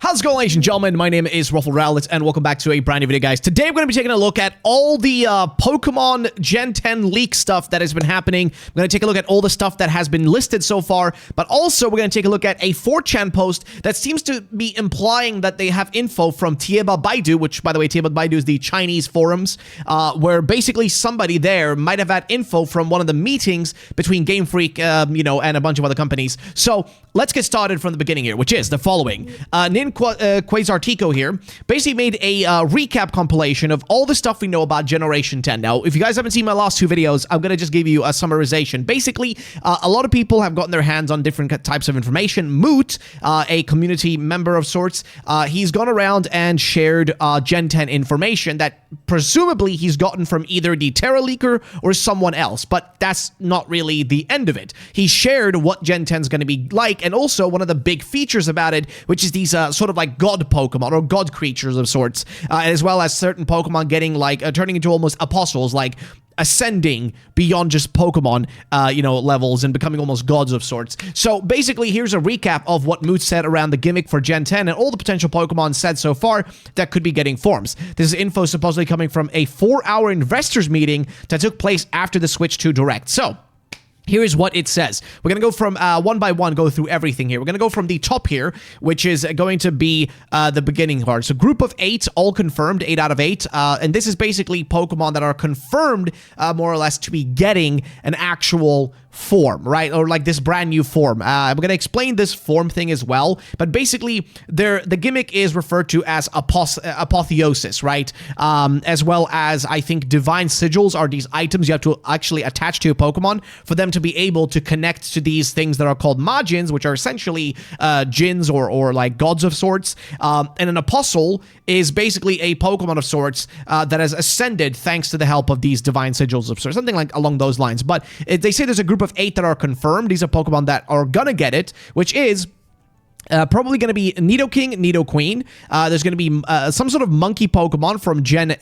How's it going, ladies and gentlemen? My name is RuffledRowlit, and welcome back to a brand new video, guys. Today, we're going to be taking a look at all the Pokemon Gen 10 leak stuff that has been happening. We're going to take a look at all the stuff that has been listed so far, but also we're going to take a look at a 4chan post that seems to be implying that they have info from Tieba Baidu, which, by the way, Tieba Baidu is the Chinese forums, where basically somebody there might have had info from one of the meetings between Game Freak, and a bunch of other companies. So let's get started from the beginning here, which is the following. Nin Quasartico here basically made a recap compilation of all the stuff we know about Generation 10. Now, if you guys haven't seen my last two videos, I'm going to just give you a summarization. Basically, a lot of people have gotten their hands on different types of information. Moot, a community member of sorts, he's gone around and shared Gen 10 information that presumably he's gotten from either the Terra Leaker or someone else, but that's not really the end of it. He shared what Gen 10 is going to be like, and also one of the big features about it, which is these sort of like god Pokemon or god creatures of sorts, as well as certain Pokemon getting like turning into almost apostles, like ascending beyond just Pokemon, levels and becoming almost gods of sorts. So basically, here's a recap of what Moot said around the gimmick for Gen 10 and all the potential Pokemon said so far that could be getting forms. This is info supposedly coming from a 4-hour investors meeting that took place after the Switch 2 Direct. So here is what it says. We're going to go from one by one, go through everything here. We're going to go from the top here, which is going to be the beginning part. So group of 8, all confirmed, 8 out of 8. And this is basically Pokemon that are confirmed, more or less, to be getting an actual form, right? Or like this brand new form. I'm going to explain this form thing as well, but basically the gimmick is referred to as apotheosis, right? As well as, I think, divine sigils are these items you have to actually attach to a Pokemon for them to be able to connect to these things that are called Majins, which are essentially Jins or like gods of sorts. And an apostle is basically a Pokemon of sorts that has ascended thanks to the help of these divine sigils of sorts, something like along those lines. But they say there's a group of 8 that are confirmed. These are Pokemon that are gonna get it, which is probably going to be Nidoking, Nidoqueen. There's going to be some sort of monkey Pokemon from Gen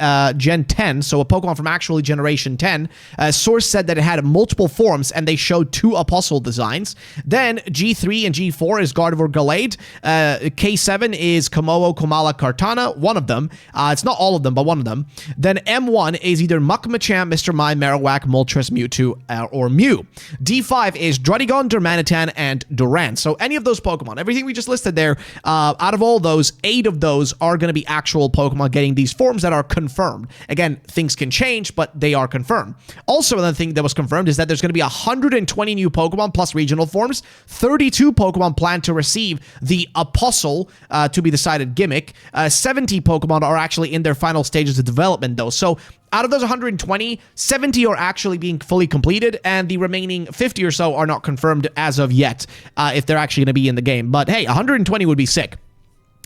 10, so a Pokemon from actually Generation 10. Source said that it had multiple forms, and they showed 2 Apostle designs. Then G3 and G4 is Gardevoir Gallade. K7 is Komodo Komala Kartana, one of them. It's not all of them, but one of them. Then M1 is either Machamp, Mr. Mime, Marowak, Moltres, Mewtwo, or Mew. D5 is Druddigon, Darmanitan, and Durant. So any of those Pokemon, everything we just listed there, out of all those, 8 of those are going to be actual Pokemon getting these forms that are confirmed. Again, things can change, but they are confirmed. Also, another thing that was confirmed is that there's going to be 120 new Pokemon plus regional forms, 32 Pokemon planned to receive the Apostle to be decided gimmick. 70 Pokemon are actually in their final stages of development, though. So out of those 120, 70 are actually being fully completed, and the remaining 50 or so are not confirmed as of yet, if they're actually going to be in the game. But hey, 120 would be sick.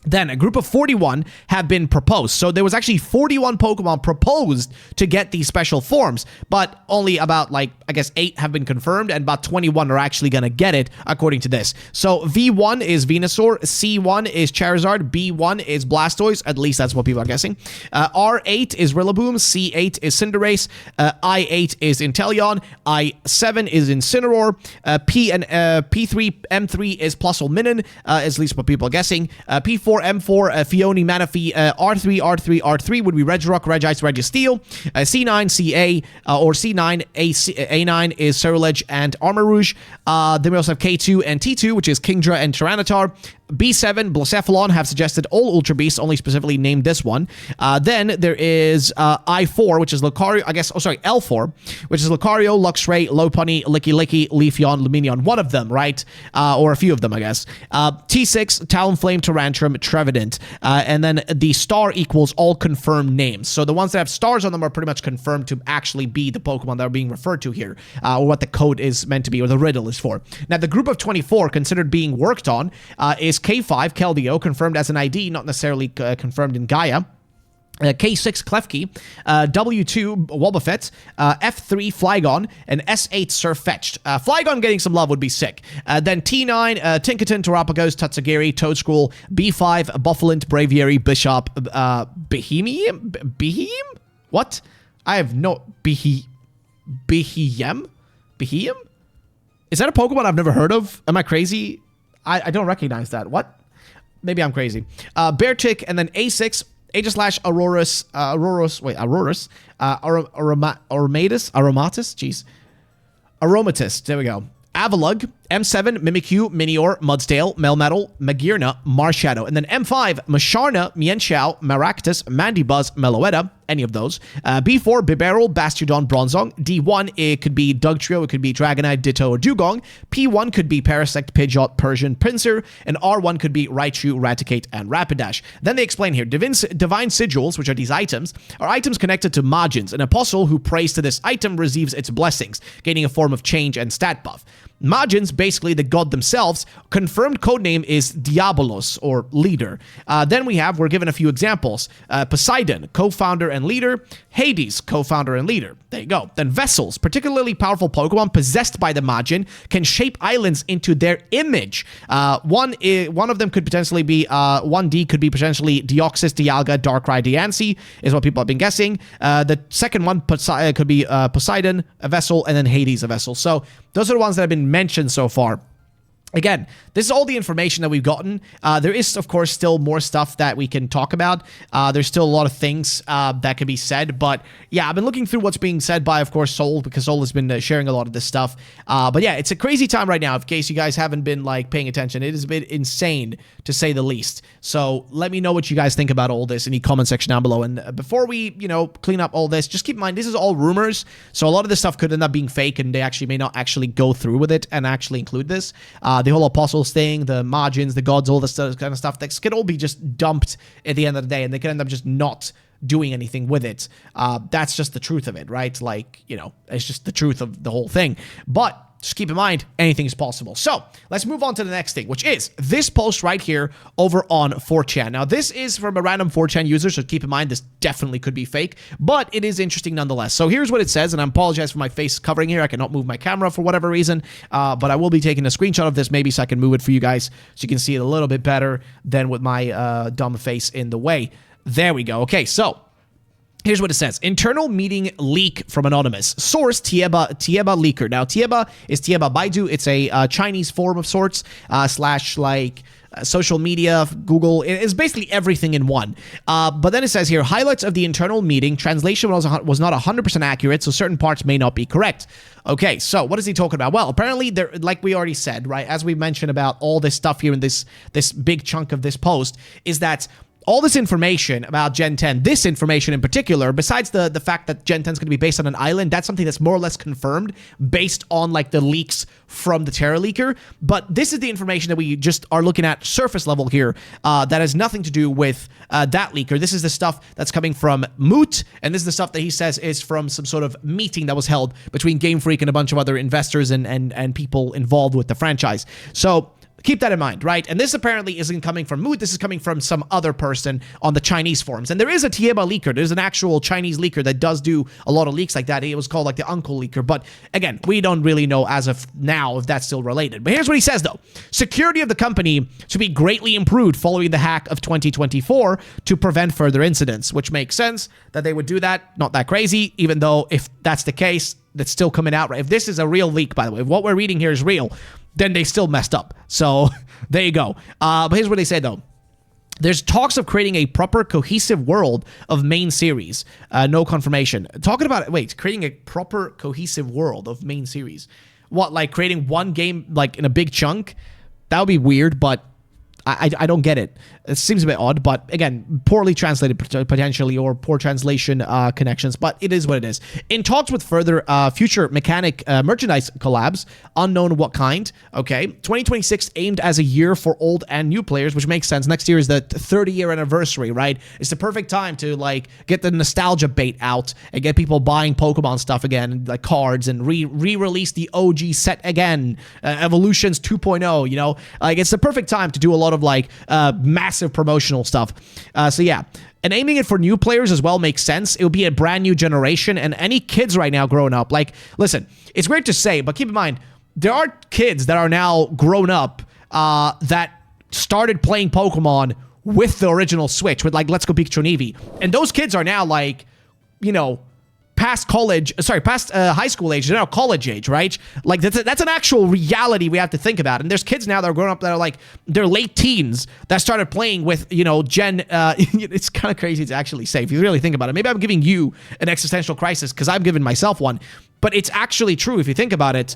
Then a group of 41 have been proposed. So there was actually 41 Pokemon proposed to get these special forms, but only about, 8 have been confirmed, and about 21 are actually going to get it, according to this. So V1 is Venusaur, C1 is Charizard, B1 is Blastoise, at least that's what people are guessing. R8 is Rillaboom, C8 is Cinderace, I8 is Inteleon, I7 is Incineroar, P3, M3 is Plusle at least what people are guessing. P4, M4, Fione, Manaphy, R3 would be Regirock, Regice, Registeel, C9, CA, or C9, A9 is Ceruledge and Armarouge. Then we also have K2 and T2, which is Kingdra and Tyranitar. B7, Blacephalon have suggested all Ultra Beasts, only specifically named this one. Then there is I4, which is Lucario, L4, which is Lucario, Luxray, Lopunny, Licky, Leafeon, Lumineon, one of them, right? Or a few of them, I guess. T6, Talonflame, Tyrantrum, Trevenant. And then the star equals all confirmed names. So the ones that have stars on them are pretty much confirmed to actually be the Pokemon that are being referred to here, or what the code is meant to be, or the riddle is for. Now, the group of 24 considered being worked on is K5, Keldeo, confirmed as an ID, not necessarily confirmed in Gaia. K6 Klefki, W2 Wobbuffet, F3 Flygon, and S8 Surfetched. Flygon getting some love would be sick. Then T9, Tinkaton, Terrapagos, Tatsugiri, Toadschool, B5, Buffalint, Braviary, Bishop, Beheem? What? I have no... Beheem? Beheem? Is that a Pokemon I've never heard of? Am I crazy? I don't recognize that. What? maybe I'm crazy. Beartick, and then A6, Aegis Aurorus, Aromatus, jeez. Aromatus, there we go. Avalug, M7, Mimikyu, Minior, Mudsdale, Melmetal, Magirna, Marshadow, and then M5, Masharna, Mienshao, Maractus, Mandibuzz, Meloetta, any of those. B4, Bibarel, Bastiodon, Bronzong. D1, it could be Dugtrio, it could be Dragonite, Ditto, or Dugong. P1 could be Parasect, Pidgeot, Persian, Pinsir, and R1 could be Raichu, Raticate, and Rapidash. Then they explain here, Divine Sigils, which are these items, are items connected to Majins. An apostle who prays to this item receives its blessings, gaining a form of change and stat buff. Majins, basically the god themselves, confirmed codename is Diabolos, or leader. Then we're given a few examples. Poseidon, co-founder and leader. Hades, co-founder and leader. There you go. Then Vessels, particularly powerful Pokemon possessed by the Majin, can shape islands into their image. One of them could potentially be, 1D could be potentially Deoxys, Dialga, Darkrai, Diancie, is what people have been guessing. The second one could be Poseidon, a Vessel, and then Hades, a Vessel. So those are the ones that have been mentioned so far. Again, this is all the information that we've gotten. There is, of course, still more stuff that we can talk about. There's still a lot of things that can be said. But yeah, I've been looking through what's being said by, of course, Sol, because Sol has been sharing a lot of this stuff. But yeah, it's a crazy time right now. In case you guys haven't been like paying attention, it is a bit insane to say the least. So let me know what you guys think about all this in the comment section down below. And before we, clean up all this, just keep in mind, this is all rumors. So a lot of this stuff could end up being fake, and they actually may not actually go through with it and actually include this. The whole apostles thing, the Majins, the gods, all this kind of stuff, that could all be just dumped at the end of the day, and they could end up just not doing anything with it. That's just the truth of it, right? Like, it's just the truth of the whole thing. But just keep in mind, anything is possible. So let's move on to the next thing, which is this post right here over on 4chan. Now, this is from a random 4chan user, so keep in mind this definitely could be fake, but it is interesting nonetheless. So here's what it says, and I apologize for my face covering here. I cannot move my camera for whatever reason, but I will be taking a screenshot of this maybe so I can move it for you guys so you can see it a little bit better than with my dumb face in the way. There we go. Okay, so here's what it says. Internal meeting leak from Anonymous. Source, Tieba Leaker. Now, Tieba is Tieba Baidu. It's a Chinese forum of sorts, social media, Google. It's basically everything in one. But then it says here, highlights of the internal meeting. Translation was not 100% accurate, so certain parts may not be correct. Okay, so what is he talking about? Well, apparently, there, like we already said, right, as we mentioned about all this stuff here in this big chunk of this post, is that all this information about Gen 10, this information in particular, besides the fact that Gen 10 is going to be based on an island, that's something that's more or less confirmed based on like the leaks from the Terra Leaker. But this is the information that we just are looking at surface level here that has nothing to do with that leaker. This is the stuff that's coming from Moot, and this is the stuff that he says is from some sort of meeting that was held between Game Freak and a bunch of other investors and people involved with the franchise. So keep that in mind, right? And this apparently isn't coming from Moot. This is coming from some other person on the Chinese forums. And there is a Tieba leaker. There's an actual Chinese leaker that does do a lot of leaks like that. It was called like the Uncle Leaker. But again, we don't really know as of now if that's still related. But here's what he says, though. Security of the company to be greatly improved following the hack of 2024 to prevent further incidents, which makes sense that they would do that. Not that crazy, even though if that's the case, that's still coming out, right? If this is a real leak, by the way, if what we're reading here is real, then they still messed up. So there you go. But here's what they say, though. There's talks of creating a proper cohesive world of main series. No confirmation. Talking about, creating a proper cohesive world of main series. What, like creating one game like in a big chunk? That would be weird, but I don't get it. It seems a bit odd, but again, poorly translated potentially, or poor translation connections, but it is what it is. In talks with further future mechanic merchandise collabs, unknown what kind, okay? 2026 aimed as a year for old and new players, which makes sense. Next year is the 30-year anniversary, right? It's the perfect time to like get the nostalgia bait out and get people buying Pokemon stuff again, like cards, and re-release the OG set again, Evolutions 2.0, like it's the perfect time to do a lot of like massive promotional stuff. So yeah, and aiming it for new players as well makes sense. It would be a brand new generation, and any kids right now growing up, like, listen, it's great to say, but keep in mind, there are kids that are now grown up that started playing Pokemon with the original Switch, with like Let's Go Pikachu and Eevee, and those kids are now like, past high school age, they're now college age, right? Like that's an actual reality we have to think about. And there's kids now that are growing up that are like they're late teens that started playing with, you know, it's kind of crazy to actually say if you really think about it. Maybe I'm giving you an existential crisis because I'm giving myself one, but it's actually true if you think about it.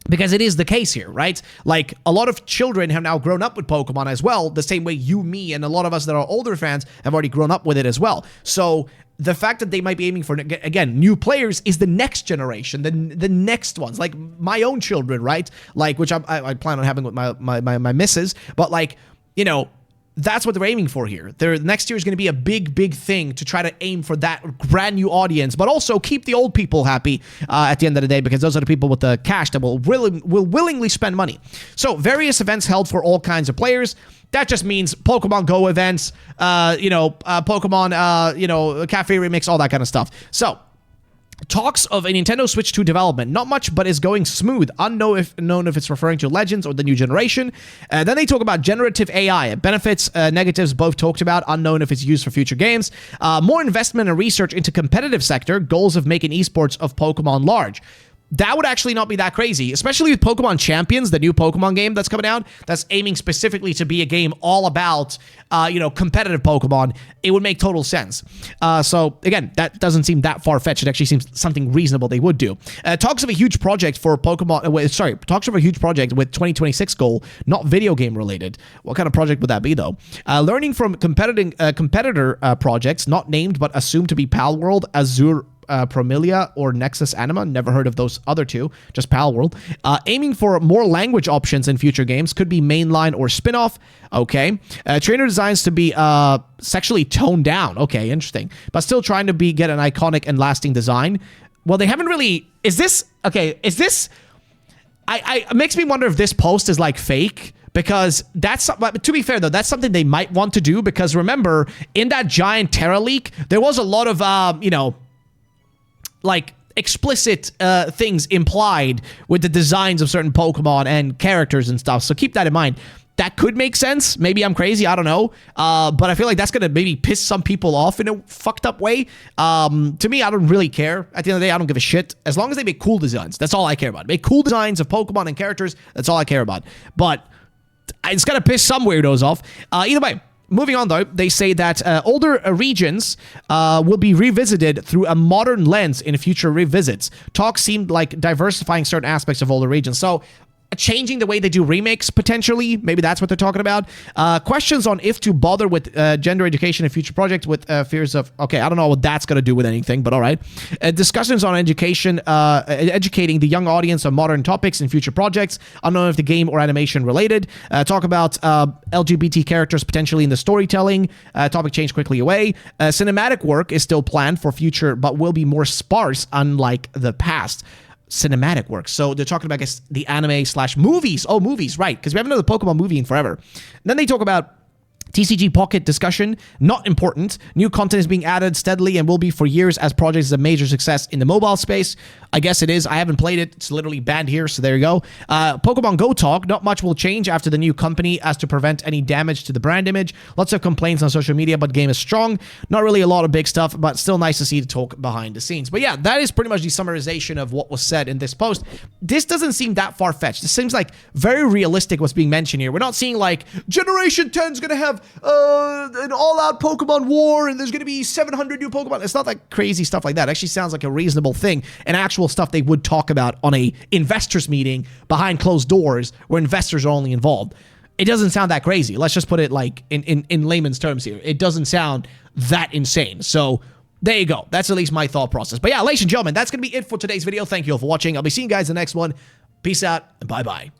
Because it is the case here, right? Like, a lot of children have now grown up with Pokemon as well, the same way you, me, and a lot of us that are older fans have already grown up with it as well. So, the fact that they might be aiming for, again, new players is the next generation, the next ones. Like, my own children, right? Like, which I plan on having with my missus. But, like, you know, that's what they're aiming for here. Next year is going to be a big thing to try to aim for that brand new audience, but also keep the old people happy at the end of the day, because those are the people with the cash that will willingly spend money. So various events held for all kinds of players. That just means Pokemon Go events, Pokemon, Cafe Remix, all that kind of stuff. So talks of a Nintendo Switch 2 development. Not much, but is going smooth. Unknown if it's referring to Legends or the new generation. Then they talk about generative AI. Benefits, negatives, both talked about. Unknown if it's used for future games. More investment and research into competitive sector. Goals of making esports of Pokemon large. That would actually not be that crazy, especially with Pokemon Champions, the new Pokemon game that's coming out, that's aiming specifically to be a game all about, competitive Pokemon. It would make total sense. So, again, that doesn't seem that far-fetched. It actually seems something reasonable they would do. Talks of a huge project for Pokemon, talks of a huge project with 2026 goal, not video game related. What kind of project would that be, though? Learning from competitor projects, not named, but assumed to be Palworld, Azure Promilia, or Nexus Anima. Never heard of those other two, just Palworld. Aiming for more language options in future games. Could be mainline or spin-off. Okay. Trainer designs to be sexually toned down. Okay, interesting. But still trying to get an iconic and lasting design. Well, they haven't really... It makes me wonder if this post is like fake, because to be fair though, that's something they might want to do, because remember, in that giant Terra leak, there was a lot of, like explicit things implied with the designs of certain Pokemon and characters and stuff. So keep that in mind. That could make sense. Maybe I'm crazy. I don't know. But I feel like that's going to maybe piss some people off in a fucked up way. To me, I don't really care. At the end of the day, I don't give a shit. As long as they make cool designs. That's all I care about. Make cool designs of Pokemon and characters. That's all I care about. But it's going to piss some weirdos off. Either way. Moving on, though, they say that older regions will be revisited through a modern lens in future revisits. Talks seemed like diversifying certain aspects of older regions. So, changing the way they do remakes, potentially. Maybe that's what they're talking about. Questions on if to bother with gender education in future projects with fears of... Okay, I don't know what that's going to do with anything, but all right. Discussions on education, educating the young audience on modern topics in future projects. I don't know if the game or animation related. Talk about LGBT characters potentially in the storytelling. Topic changed quickly away. Cinematic work is still planned for future, but will be more sparse, unlike the past. Cinematic work. So they're talking about, I guess, the anime / movies. Oh, movies, right. Because we haven't done the Pokemon movie in forever. And then they talk about TCG Pocket discussion, not important. New content is being added steadily and will be for years as project is a major success in the mobile space. I guess it is. I haven't played it. It's literally banned here, so there you go. Pokemon Go talk. Not much will change after the new company as to prevent any damage to the brand image. Lots of complaints on social media, but game is strong. Not really a lot of big stuff, but still nice to see the talk behind the scenes. But yeah, that is pretty much the summarization of what was said in this post. This doesn't seem that far-fetched. This seems like very realistic what's being mentioned here. We're not seeing like Generation 10 is going to have an all-out Pokemon war and there's going to be 700 new Pokemon. It's not like crazy stuff like that. It actually sounds like a reasonable thing and actual stuff they would talk about on a investors meeting behind closed doors where investors are only involved. It doesn't sound that crazy. Let's just put it like in layman's terms here. It doesn't sound that insane. So there you go. That's at least my thought process. But yeah, ladies and gentlemen, that's going to be it for today's video. Thank you all for watching. I'll be seeing you guys in the next one. Peace out and bye-bye.